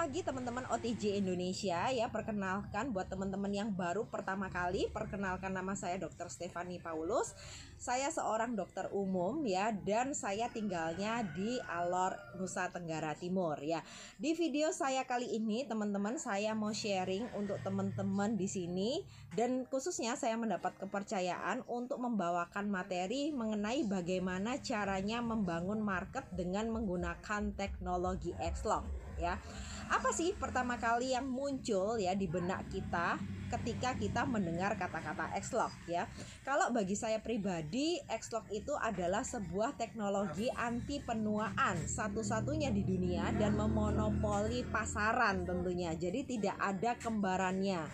Pagi teman-teman OTJ Indonesia ya, perkenalkan buat teman-teman yang baru pertama kali, perkenalkan nama saya Dr. Stephanie Paulus. Saya seorang dokter umum ya, dan saya tinggalnya di Alor, Nusa Tenggara Timur ya. Di video saya kali ini teman-teman, saya mau sharing untuk teman-teman di sini, dan khususnya saya mendapat kepercayaan untuk membawakan materi mengenai bagaimana caranya membangun market dengan menggunakan teknologi X-Lock ya. Apa sih pertama kali yang muncul ya di benak kita ketika kita mendengar kata-kata X-Lock ya? Kalau bagi saya pribadi, X-Lock itu adalah sebuah teknologi anti penuaan satu-satunya di dunia dan memonopoli pasaran tentunya. Jadi tidak ada kembarannya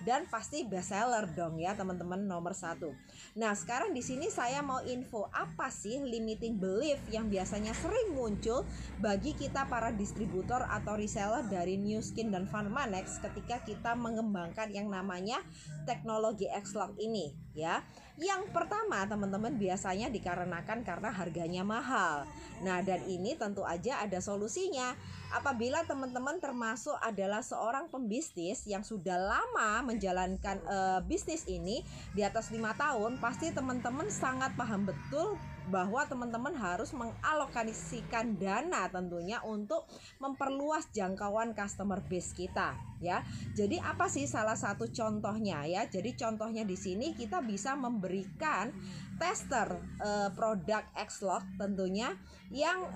dan pasti best seller dong ya teman-teman, nomor satu. Nah sekarang di sini saya mau info apa sih limiting belief yang biasanya sering muncul bagi kita para distributor atau reseller dari Nu Skin dan Pharmanex ketika kita mengembangkan yang namanya teknologi X-Lock ini ya. Yang pertama teman-teman, biasanya dikarenakan karena harganya mahal. Nah dan ini tentu aja ada solusinya. Apabila teman-teman termasuk adalah seorang pembisnis yang sudah lama menjalankan bisnis ini di atas 5 tahun, pasti teman-teman sangat paham betul bahwa teman-teman harus mengalokasikan dana tentunya untuk memperluas jangkauan customer base kita ya. Jadi apa sih salah satu contohnya ya? Jadi contohnya di sini kita bisa memberikan tester produk X-Lock tentunya yang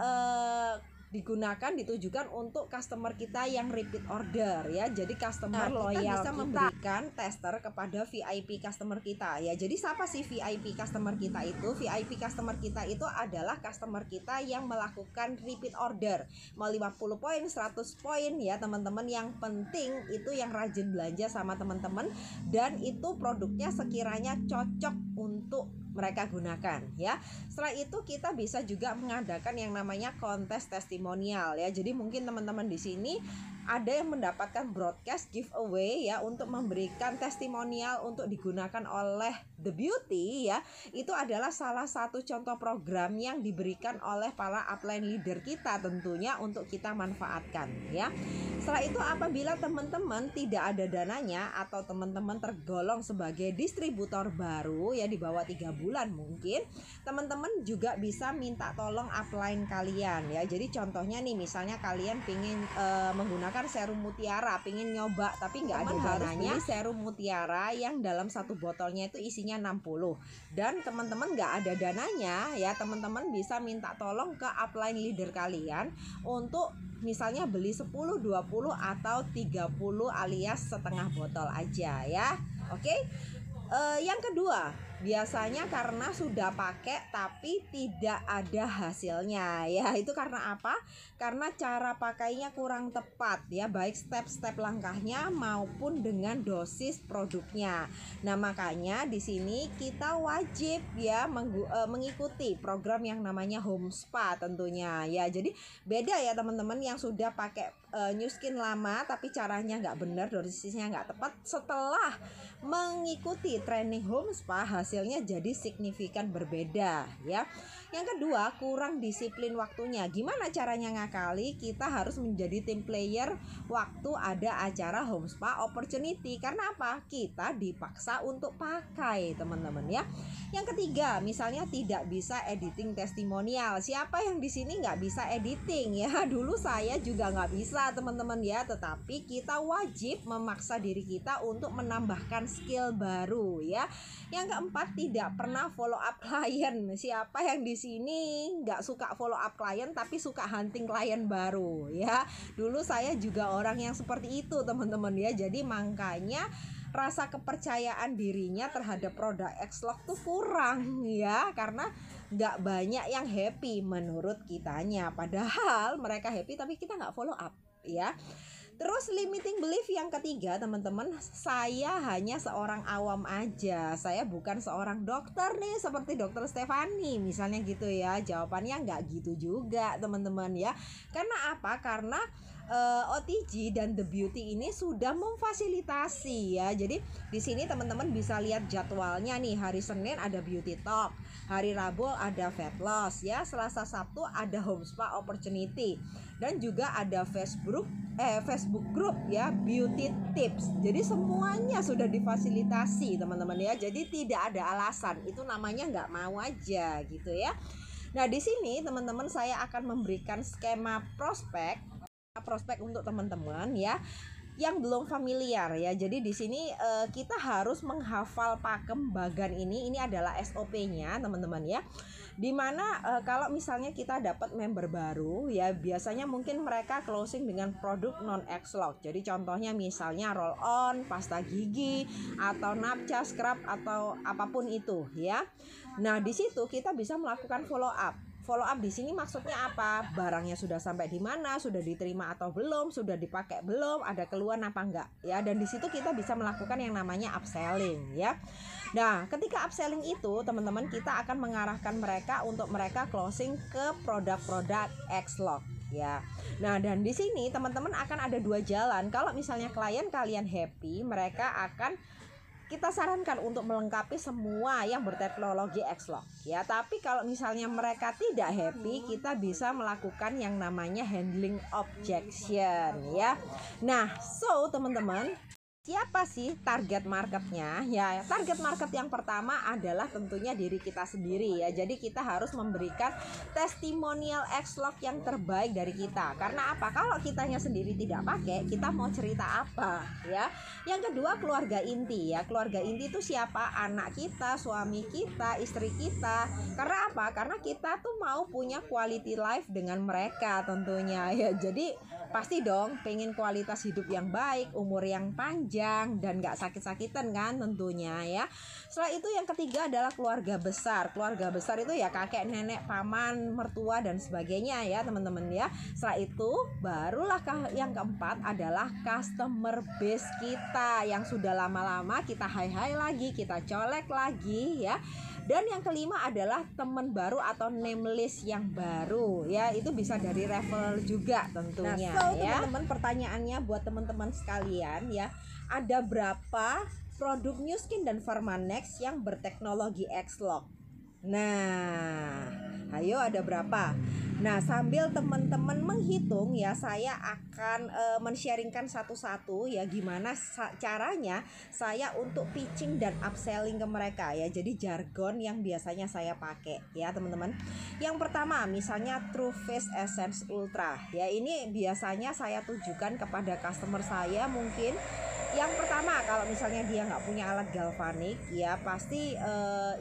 ditujukan untuk customer kita yang repeat order ya. Jadi customer loyal bisa memberikan tester kepada VIP customer kita ya. Jadi siapa sih VIP customer kita itu? VIP customer kita itu adalah customer kita yang melakukan repeat order, mau 50 poin, 100 poin ya teman-teman. Yang penting itu yang rajin belanja sama teman-teman dan itu produknya sekiranya cocok untuk mereka gunakan ya. Setelah itu kita bisa juga mengadakan yang namanya kontes testimonial ya. Jadi mungkin teman-teman di sini ada yang mendapatkan broadcast giveaway ya untuk memberikan testimonial untuk digunakan oleh The Beauty ya. Itu adalah salah satu contoh program yang diberikan oleh para upline leader kita tentunya untuk kita manfaatkan ya. Setelah itu apabila teman-teman tidak ada dananya atau teman-teman tergolong sebagai distributor baru ya di bawah 3 bulan mungkin, teman-teman juga bisa minta tolong upline kalian ya. Jadi contohnya nih, misalnya kalian pingin menggunakan serum mutiara, pingin nyoba tapi nggak ada dananya, serum mutiara yang dalam satu botolnya itu isinya 60 dan teman-teman nggak ada dananya ya, teman-teman bisa minta tolong ke upline leader kalian untuk misalnya beli 10, 20 atau 30 alias setengah botol aja ya. Oke. Yang kedua, biasanya karena sudah pakai tapi tidak ada hasilnya ya. Itu karena apa? Karena cara pakainya kurang tepat ya, baik step-step langkahnya maupun dengan dosis produknya. Nah makanya di sini kita wajib ya mengikuti program yang namanya Home Spa tentunya ya. Jadi beda ya teman-teman yang sudah pakai Nu Skin lama tapi caranya nggak benar, dosisnya nggak tepat, setelah mengikuti training Home Spa hasilnya jadi signifikan berbeda ya. Yang kedua, kurang disiplin waktunya. Gimana caranya ngakali? Kita harus menjadi team player waktu ada acara Home Spa opportunity. Karena apa? Kita dipaksa untuk pakai teman-teman ya. Yang ketiga, misalnya tidak bisa editing testimonial. Siapa yang di sini nggak bisa editing ya? Dulu saya juga nggak bisa teman-teman ya. Tetapi kita wajib memaksa diri kita untuk menambahkan skill baru ya. Yang keempat, tidak pernah follow up klien. Siapa yang di sini nggak suka follow up klien tapi suka hunting klien baru ya. Dulu saya juga orang yang seperti itu teman-teman ya. Jadi makanya rasa kepercayaan dirinya terhadap produk X-Lock tuh kurang ya, karena nggak banyak yang happy menurut kitanya. Padahal mereka happy tapi kita nggak follow up ya. Terus limiting belief yang ketiga teman-teman, saya hanya seorang awam aja, saya bukan seorang dokter nih seperti dokter Stefani misalnya gitu ya. Jawabannya nggak gitu juga teman-teman ya. Karena apa? Karena OTG dan The Beauty ini sudah memfasilitasi ya. Jadi di sini teman-teman bisa lihat jadwalnya nih. Hari Senin ada Beauty Talk, hari Rabu ada Fat Loss ya, Selasa Sabtu ada Home Spa Opportunity, dan juga ada Facebook group ya, Beauty Tips. Jadi semuanya sudah difasilitasi teman-teman ya. Jadi tidak ada alasan, itu namanya nggak mau aja gitu ya. Nah di sini teman-teman saya akan memberikan skema prospek untuk teman-teman ya yang belum familiar ya. Jadi di sini kita harus menghafal pakem bagan ini. Ini adalah SOP-nya teman-teman ya. Dimana kalau misalnya kita dapat member baru ya, biasanya mungkin mereka closing dengan produk non X-Lock. Jadi contohnya misalnya roll on, pasta gigi, atau napcha, scrub, atau apapun itu ya. Nah di situ kita bisa melakukan follow up. Follow up di sini maksudnya apa? Barangnya sudah sampai di mana, sudah diterima atau belum, sudah dipakai belum, ada keluhan apa enggak ya. Dan di situ kita bisa melakukan yang namanya upselling ya. Nah, ketika upselling itu teman-teman, kita akan mengarahkan mereka untuk mereka closing ke produk-produk X-Lock ya. Nah, dan di sini teman-teman akan ada dua jalan. Kalau misalnya klien kalian happy, mereka akan kita sarankan untuk melengkapi semua yang berteknologi X-Lock ya. Tapi kalau misalnya mereka tidak happy, kita bisa melakukan yang namanya handling objection ya. Nah, so teman-teman, siapa sih target marketnya? Ya, target market yang pertama adalah tentunya diri kita sendiri ya. Jadi kita harus memberikan testimonial X-Lock yang terbaik dari kita. Karena apa? Kalau kitanya sendiri tidak pakai, kita mau cerita apa ya? Yang kedua, keluarga inti ya. Keluarga inti itu siapa? Anak kita, suami kita, istri kita. Karena apa? Karena kita tuh mau punya quality life dengan mereka tentunya ya. Jadi pasti dong pengen kualitas hidup yang baik, umur yang panjang, dan gak sakit-sakitan kan tentunya ya. Setelah itu yang ketiga adalah keluarga besar. Keluarga besar itu ya kakek, nenek, paman, mertua, dan sebagainya ya teman-teman ya. Setelah itu barulah yang keempat adalah customer base kita yang sudah lama-lama kita hai-hai lagi, kita colek lagi ya. Dan yang kelima adalah teman baru atau name list yang baru ya. Itu bisa dari referral juga tentunya. Nah, ya teman-teman, pertanyaannya buat teman-teman sekalian ya, ada berapa produk New Skin dan Pharmanex yang berteknologi X-Lock? Nah, ayo ada berapa? Nah, sambil teman-teman menghitung ya, saya akan men-sharingkan satu-satu ya gimana caranya saya untuk pitching dan upselling ke mereka ya. Jadi jargon yang biasanya saya pakai ya teman-teman. Yang pertama misalnya True Face Essence Ultra ya, ini biasanya saya tujukan kepada customer saya. Mungkin yang pertama kalau misalnya dia nggak punya alat galvanik ya, pasti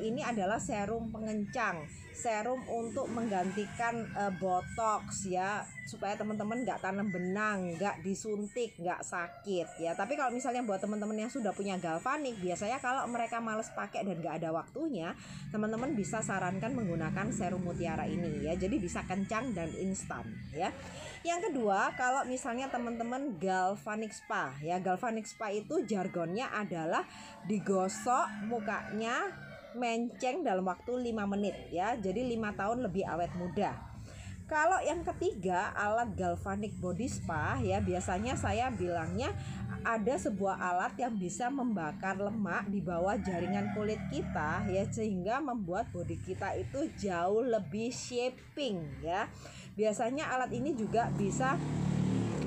ini adalah serum pengencang, serum untuk menggantikan botox ya, supaya teman-teman nggak tanam benang, nggak disuntik, nggak sakit ya. Tapi kalau misalnya buat teman-teman yang sudah punya galvanik, biasanya kalau mereka males pakai dan nggak ada waktunya, teman-teman bisa sarankan menggunakan serum mutiara ini ya. Jadi bisa kencang dan instan ya. Yang kedua, kalau misalnya teman-teman galvanic spa ya, galvanic spa itu jargonnya adalah digosok mukanya menceng dalam waktu 5 menit ya. Jadi 5 tahun lebih awet muda. Kalau yang ketiga, alat galvanic body spa ya, biasanya saya bilangnya ada sebuah alat yang bisa membakar lemak di bawah jaringan kulit kita ya, sehingga membuat body kita itu jauh lebih shaping ya. Biasanya alat ini juga bisa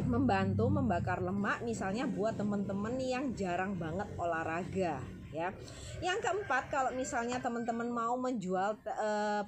membantu membakar lemak misalnya buat teman-teman yang jarang banget olahraga ya. Yang keempat, kalau misalnya teman-teman mau menjual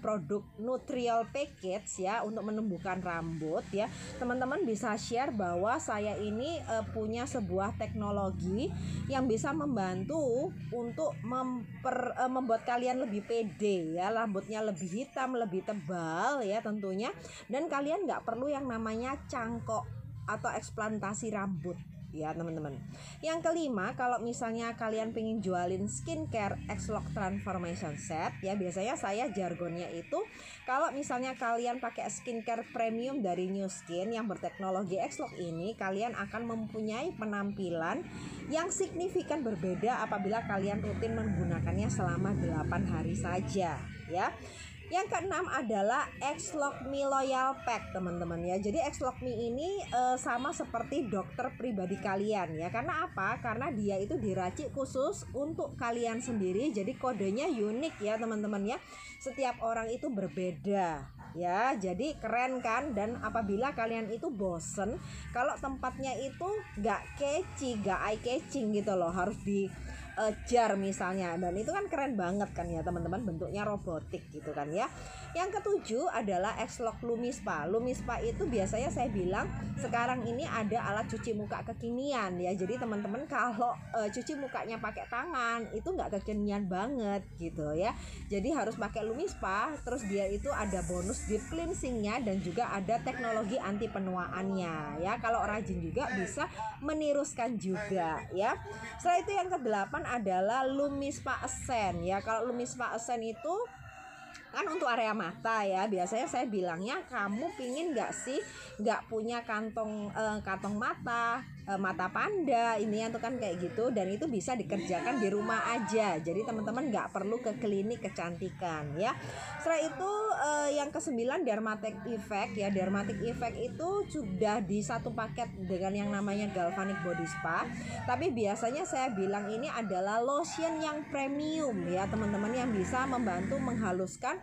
produk Nutriol Package ya untuk menumbuhkan rambut ya, teman-teman bisa share bahwa saya ini punya sebuah teknologi yang bisa membantu untuk membuat kalian lebih pede ya, rambutnya lebih hitam, lebih tebal ya tentunya, dan kalian nggak perlu yang namanya cangkok atau eksplantasi rambut ya teman-teman. Yang kelima, kalau misalnya kalian pengen jualin skincare X-Lock Transformation Set ya, biasanya saya jargonnya itu kalau misalnya kalian pakai skincare premium dari New Skin yang berteknologi X-Lock ini, kalian akan mempunyai penampilan yang signifikan berbeda apabila kalian rutin menggunakannya selama 8 hari saja ya. Yang keenam adalah X-Lock Me Loyal Pack teman-teman ya. Jadi X-Lock Me ini sama seperti dokter pribadi kalian ya. Karena apa? Karena dia itu diracik khusus untuk kalian sendiri. Jadi kodenya unik ya teman-teman ya. Setiap orang itu berbeda ya. Jadi keren kan. Dan apabila kalian itu bosen, kalau tempatnya itu gak catchy, gak eye catching gitu loh, harus di jar misalnya, dan itu kan keren banget kan ya teman-teman, bentuknya robotik gitu kan ya. Yang ketujuh adalah X-Lock Lumispa. Lumispa itu biasanya saya bilang sekarang ini ada alat cuci muka kekinian ya. Jadi teman-teman kalau cuci mukanya pakai tangan itu nggak kekinian banget gitu ya. Jadi harus pakai Lumispa. Terus dia itu ada bonus deep cleansingnya dan juga ada teknologi anti penuaannya ya. Kalau rajin juga bisa meniruskan juga ya. Setelah itu yang kedelapan adalah Lumispa Essence ya. Kalau Lumispa Essence itu kan untuk area mata ya. Biasanya saya bilangnya, kamu pingin gak sih gak punya kantong mata, mata panda ini ya tuh kan kayak gitu, dan itu bisa dikerjakan di rumah aja. Jadi teman-teman gak perlu ke klinik kecantikan ya. Setelah itu yang ke-9 Dermatic Effect ya. Dermatic Effect itu sudah di satu paket dengan yang namanya Galvanic Body Spa. Tapi biasanya saya bilang ini adalah lotion yang premium ya teman-teman, yang bisa membantu menghaluskan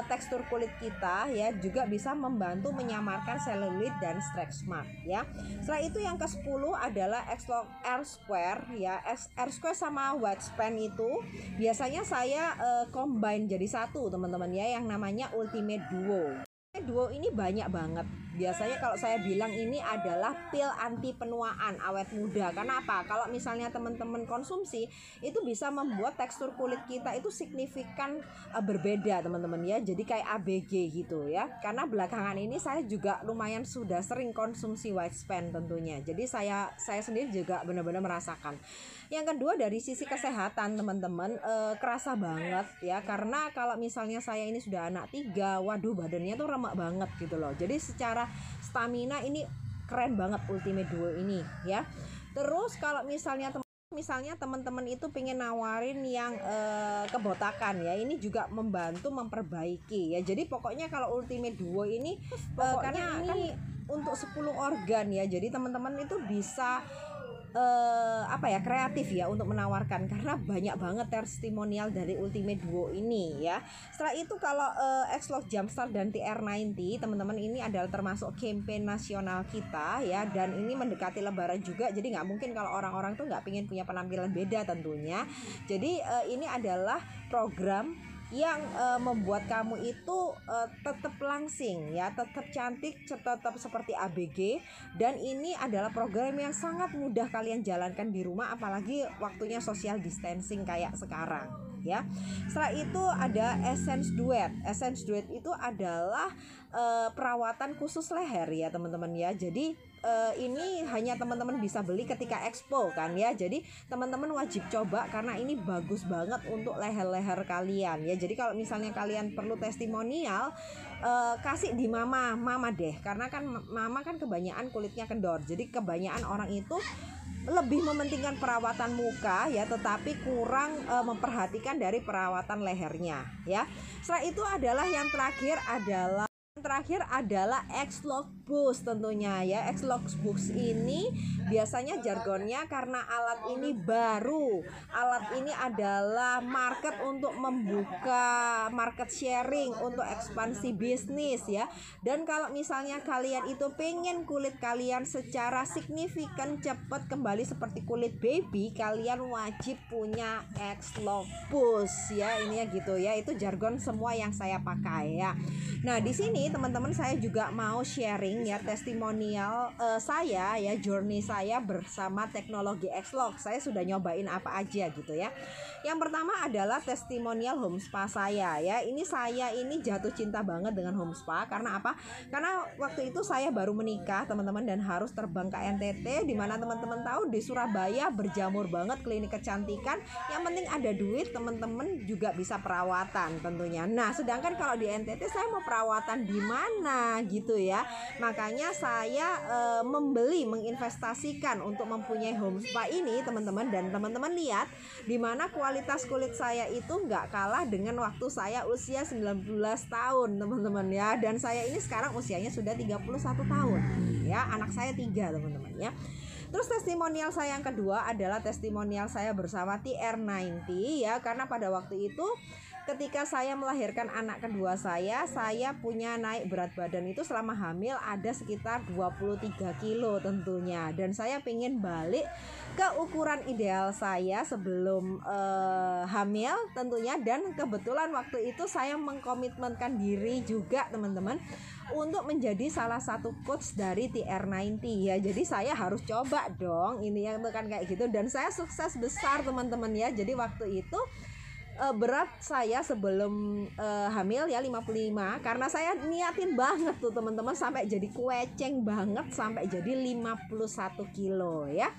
tekstur kulit kita ya, juga bisa membantu menyamarkan selulit dan stretch mark ya. Setelah itu yang ke-10 adalah X-Lock Air Square ya. Air Square sama White Span itu biasanya saya combine jadi satu teman-teman ya, yang namanya Ultimate Duo ini banyak banget. Biasanya kalau saya bilang ini adalah pil anti penuaan awet muda. Karena apa? Kalau misalnya teman-teman konsumsi, itu bisa membuat tekstur kulit kita itu signifikan berbeda teman-teman ya. Jadi kayak ABG gitu ya. Karena belakangan ini saya juga lumayan sudah sering konsumsi White Span tentunya. Jadi saya sendiri juga benar-benar merasakan. Yang kedua dari sisi kesehatan teman-teman, kerasa banget ya. Karena kalau misalnya saya ini sudah anak 3, waduh badannya tuh remek banget gitu loh. Jadi secara stamina ini keren banget Ultimate Duo ini ya. Terus kalau misalnya teman-teman itu pengen nawarin yang kebotakan ya, ini juga membantu memperbaiki ya. Jadi pokoknya kalau Ultimate Duo ini karena ini untuk 10 organ ya. Jadi teman-teman itu bisa kreatif ya untuk menawarkan, karena banyak banget testimonial dari Ultimate Duo ini ya. Setelah itu kalau X-Lock Jumpstart dan TR90 teman-teman, ini adalah termasuk campaign nasional kita ya, dan ini mendekati lebaran juga, jadi nggak mungkin kalau orang-orang tuh nggak pengen punya penampilan beda tentunya. Jadi ini adalah program yang membuat kamu itu tetap langsing ya, tetap cantik, tetap seperti ABG. Dan ini adalah program yang sangat mudah kalian jalankan di rumah, apalagi waktunya social distancing kayak sekarang ya. Setelah itu ada Essence Duet. Essence Duet itu adalah perawatan khusus leher ya teman-teman ya. Jadi ini hanya teman-teman bisa beli ketika expo kan ya. Jadi teman-teman wajib coba karena ini bagus banget untuk leher-leher kalian ya. Jadi kalau misalnya kalian perlu testimonial, kasih di mama deh, karena kan mama kan kebanyakan kulitnya kendor. Jadi kebanyakan orang itu lebih mementingkan perawatan muka ya, tetapi kurang memperhatikan dari perawatan lehernya ya. Setelah itu adalah yang terakhir adalah X-Lock Boost tentunya ya. X-Lock Boost ini biasanya jargonnya karena alat ini baru. Alat ini adalah market untuk membuka market sharing untuk ekspansi bisnis ya. Dan kalau misalnya kalian itu pengen kulit kalian secara signifikan cepat kembali seperti kulit baby, kalian wajib punya X-Lock Boost ya. Ini ya gitu ya. Itu jargon semua yang saya pakai ya. Nah, di sini teman-teman saya juga mau sharing sharing ya testimonial saya ya, journey saya bersama teknologi X-Log. Saya sudah nyobain apa aja gitu ya. Yang pertama adalah testimonial home spa saya ya. Saya ini jatuh cinta banget dengan home spa karena apa? Karena waktu itu saya baru menikah teman-teman dan harus terbang ke NTT, di mana teman-teman tahu di Surabaya berjamur banget klinik kecantikan. Yang penting ada duit, teman-teman juga bisa perawatan tentunya. Nah, sedangkan kalau di NTT saya mau perawatan di mana gitu ya. Makanya saya menginvestasikan untuk mempunyai home spa ini teman-teman. Dan teman-teman lihat di mana kualitas kulit saya itu nggak kalah dengan waktu saya usia 19 tahun teman-teman ya. Dan saya ini sekarang usianya sudah 31 tahun ya. Anak saya 3 teman-teman ya. Terus testimonial saya yang kedua adalah testimonial saya bersama TR90 ya. Karena pada waktu itu ketika saya melahirkan anak kedua saya punya naik berat badan itu selama hamil ada sekitar 23 kilo tentunya. Dan saya pengen balik ke ukuran ideal saya sebelum hamil tentunya. Dan kebetulan waktu itu saya mengkomitmenkan diri juga teman-teman untuk menjadi salah satu coach dari TR90 ya. Jadi saya harus coba dong ini yang kan kayak gitu. Dan saya sukses besar teman-teman ya. Jadi waktu itu berat saya sebelum hamil ya 55, karena saya niatin banget tuh teman-teman sampai jadi kueceng banget sampai jadi 51 kilo ya.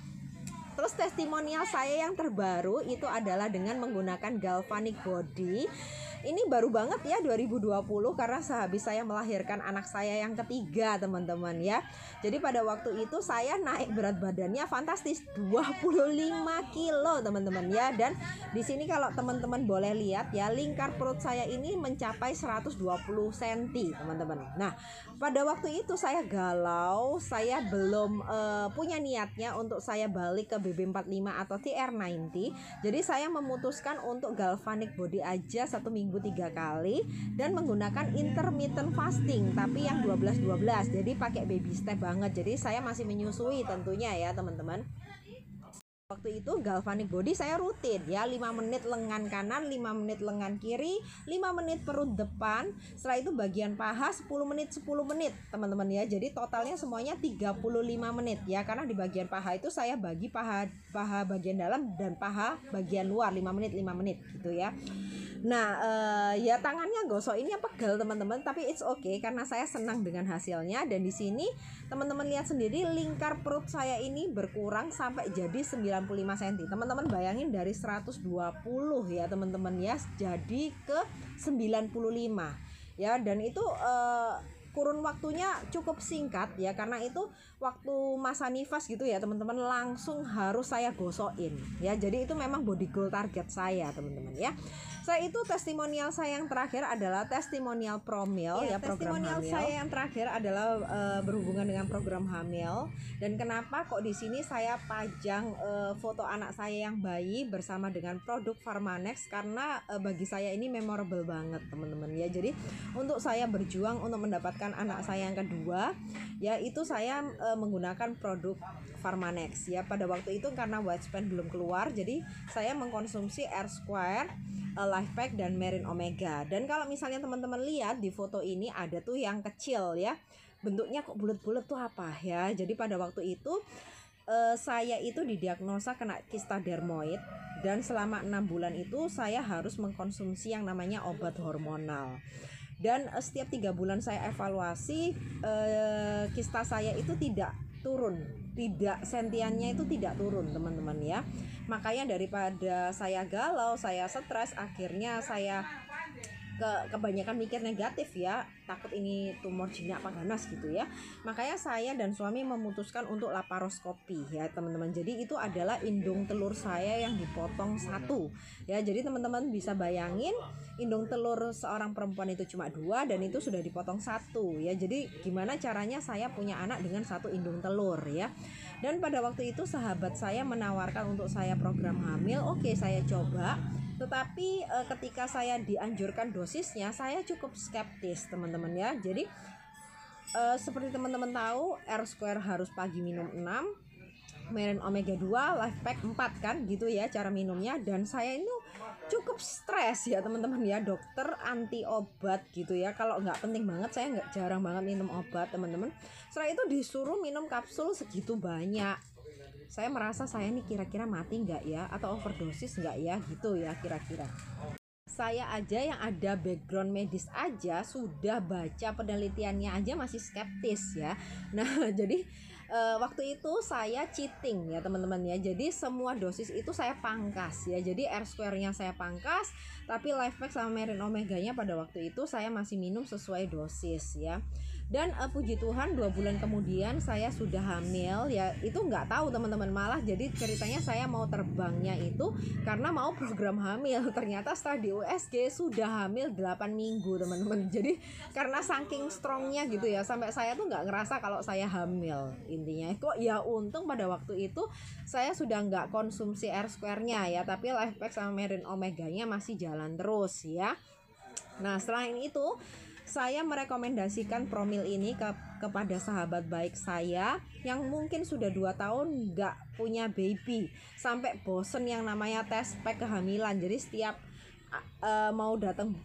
Terus testimonial saya yang terbaru itu adalah dengan menggunakan galvanic body. Ini baru banget ya 2020 karena sehabis saya melahirkan anak saya yang ketiga teman-teman ya. Jadi pada waktu itu saya naik berat badannya fantastis 25 kilo teman-teman ya. Dan di sini kalau teman-teman boleh lihat ya, lingkar perut saya ini mencapai 120 cm teman-teman. Nah, pada waktu itu saya galau, saya belum punya niatnya untuk saya balik ke BB45 atau TR90. Jadi saya memutuskan untuk galvanic body aja 1 minggu 3 kali dan menggunakan intermittent fasting tapi yang 12-12. Jadi pakai baby step banget. Jadi saya masih menyusui tentunya ya teman-teman. Waktu itu galvanic body saya rutin ya, 5 menit lengan kanan, 5 menit lengan kiri, 5 menit perut depan. Setelah itu bagian paha 10 menit teman-teman ya. Jadi totalnya semuanya 35 menit ya. Karena di bagian paha itu saya bagi paha bagian dalam dan paha bagian luar 5 menit gitu ya. Nah ya tangannya gosok ini pegel teman-teman, tapi it's okay karena saya senang dengan hasilnya. Dan di sini teman-teman lihat sendiri lingkar perut saya ini berkurang sampai jadi 95 cm. Teman-teman bayangin dari 120 ya teman-teman ya, jadi ke 95 ya. Dan itu kurun waktunya cukup singkat ya, karena itu waktu masa nifas gitu ya teman-teman, langsung harus saya gosokin ya. Jadi itu memang body goal target saya teman-teman ya. Saya itu testimonial saya yang terakhir adalah testimonial promil ya, program testimonial hamil. Saya yang terakhir adalah berhubungan dengan program hamil. Dan kenapa kok di sini saya pajang foto anak saya yang bayi bersama dengan produk Pharmanex, karena bagi saya ini memorable banget teman-teman ya. Jadi untuk saya berjuang untuk mendapatkan anak saya yang kedua ya, itu saya menggunakan produk Pharmanex ya. Pada waktu itu karena Whitespan belum keluar, jadi saya mengkonsumsi R Square, Life Pack dan Marine Omega. Dan kalau misalnya teman-teman lihat di foto ini ada tuh yang kecil ya, bentuknya kok bulat-bulat tuh apa ya. Jadi pada waktu itu saya itu didiagnosa kena kista dermoid, dan selama 6 bulan itu saya harus mengkonsumsi yang namanya obat hormonal. Dan setiap 3 bulan saya evaluasi, kista saya itu tidak turun, tidak, sentiannya itu tidak turun teman-teman ya. Makanya daripada saya galau, saya stres, akhirnya saya kebanyakan mikir negatif ya, takut ini tumor jinak apa ganas gitu ya. Makanya saya dan suami memutuskan untuk laparoskopi ya teman-teman. Jadi itu adalah indung telur saya yang dipotong 1 ya. Jadi teman-teman bisa bayangin indung telur seorang perempuan itu cuma 2 dan itu sudah dipotong 1 ya. Jadi gimana caranya saya punya anak dengan 1 indung telur ya. Dan pada waktu itu sahabat saya menawarkan untuk saya program hamil. Oke, saya coba. Tetapi ketika saya dianjurkan dosisnya, saya cukup skeptis teman-teman ya. Jadi seperti teman-teman tahu, R Square harus pagi minum 6, Meren Omega 2 Life Pack 4 kan gitu ya cara minumnya. Dan saya ini cukup stres ya teman-teman ya, dokter anti obat gitu ya. Kalau nggak penting banget saya nggak, jarang banget minum obat teman-teman. Setelah itu disuruh minum kapsul segitu banyak. Saya merasa saya ini kira-kira mati nggak ya, atau overdosis nggak ya gitu ya kira-kira. Saya aja yang ada background medis aja sudah baca penelitiannya aja masih skeptis ya. Nah jadi waktu itu saya cheating ya teman-teman ya. Jadi semua dosis itu saya pangkas ya. Jadi R-square-nya saya pangkas, tapi Life Pack sama Meren Omega-nya pada waktu itu saya masih minum sesuai dosis ya. Dan puji Tuhan 2 bulan kemudian saya sudah hamil ya. Itu nggak tahu teman-teman, malah jadi ceritanya saya mau terbangnya itu karena mau program hamil. Ternyata setelah di USG sudah hamil 8 minggu teman-teman. Jadi karena saking strongnya gitu ya, sampai saya tuh nggak ngerasa kalau saya hamil. Intinya kok ya untung pada waktu itu saya sudah nggak konsumsi R-square-nya ya, tapi Life Pack sama Meren Omega-nya masih jalan terus ya. Nah setelah itu saya merekomendasikan Promil ini kepada sahabat baik saya yang mungkin sudah 2 tahun nggak punya baby, sampai bosen yang namanya tes pack kehamilan. Jadi setiap mau datang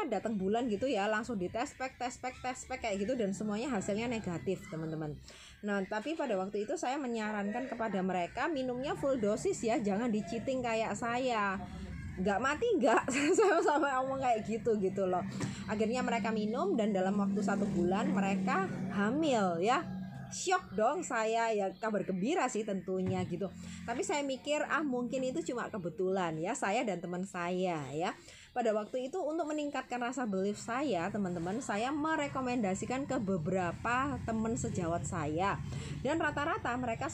datang bulan gitu ya langsung di tes pack kayak gitu, dan semuanya hasilnya negatif teman-teman. Nah tapi pada waktu itu saya menyarankan kepada mereka minumnya full dosis ya, jangan di cheating kayak saya. Nggak mati nggak, sama-sama ngomong kayak gitu loh. Akhirnya mereka minum dan dalam waktu 1 bulan mereka hamil ya. Syok dong saya ya, kabar gembira sih tentunya gitu. Tapi saya mikir mungkin itu cuma kebetulan ya, saya dan teman saya ya. Pada waktu itu untuk meningkatkan rasa belief saya teman-teman, saya merekomendasikan ke beberapa teman sejawat saya. Dan rata-rata mereka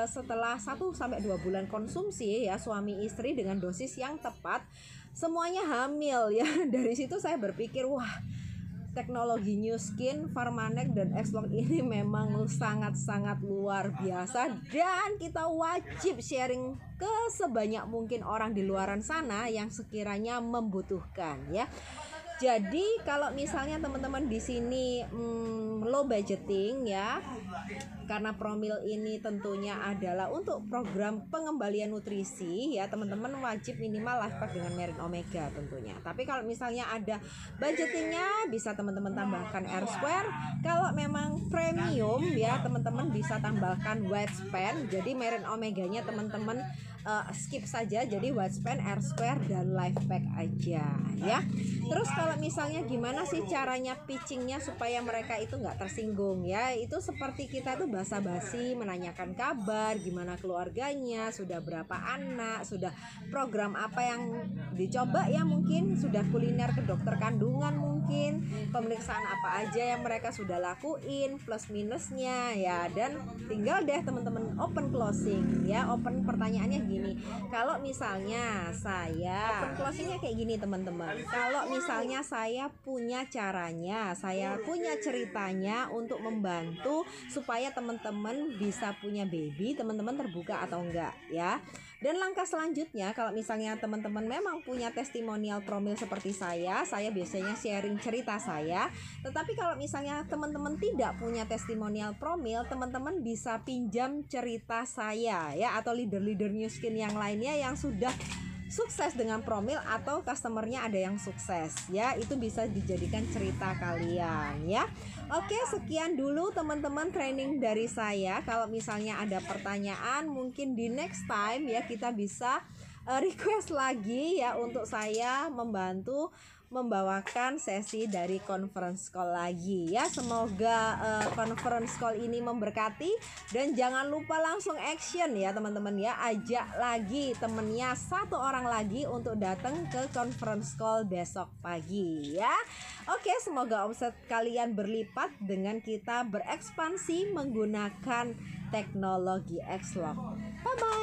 setelah 1-2 bulan konsumsi ya, suami istri dengan dosis yang tepat, semuanya hamil ya. Dari situ saya berpikir, wah teknologi New Skin, Pharmanex dan X-Log ini memang sangat-sangat luar biasa, dan kita wajib sharing ke sebanyak mungkin orang di luaran sana yang sekiranya membutuhkan ya. Jadi kalau misalnya teman-teman di sini low budgeting ya, karena Promil ini tentunya adalah untuk program pengembalian nutrisi ya, teman-teman wajib minimal Life Pack dengan Meren Omega tentunya. Tapi kalau misalnya ada budgetingnya bisa teman-teman tambahkan R-square. Kalau memang premium ya teman-teman bisa tambahkan White Span. Jadi Meren Omeganya teman-teman skip saja, jadi White Span, R-square dan Life Pack aja ya. Terus kalau misalnya gimana sih caranya pitchingnya supaya mereka itu nggak tersinggung ya, itu seperti kita tuh basa-basi menanyakan kabar, gimana keluarganya, sudah berapa anak, sudah program apa yang dicoba ya, mungkin sudah kuliner ke dokter kandungan, mungkin pemeriksaan apa aja yang mereka sudah lakuin, plus minusnya ya. Dan tinggal deh teman-teman open closing ya. Open pertanyaannya gini, kalau misalnya saya open closingnya kayak gini teman-teman, kalau misalnya saya punya caranya, saya punya ceritanya untuk membantu supaya teman-teman bisa punya baby, teman-teman terbuka atau enggak ya. Dan langkah selanjutnya, kalau misalnya teman-teman memang punya testimonial Promil seperti saya biasanya sharing cerita saya. Tetapi kalau misalnya teman-teman tidak punya testimonial Promil, teman-teman bisa pinjam cerita saya ya, atau leader-leader New Skin yang lainnya yang sudah sukses dengan Promil atau customernya ada yang sukses ya, itu bisa dijadikan cerita kalian ya. Oke, sekian dulu teman-teman training dari saya. Kalau misalnya ada pertanyaan mungkin di next time ya kita bisa request lagi ya untuk saya membantu membawakan sesi dari conference call lagi ya. Semoga conference call ini memberkati, dan jangan lupa langsung action ya teman-teman ya, ajak lagi temennya 1 orang lagi untuk datang ke conference call besok pagi ya. Oke, semoga omset kalian berlipat dengan kita berekspansi menggunakan teknologi X-Log. Bye bye.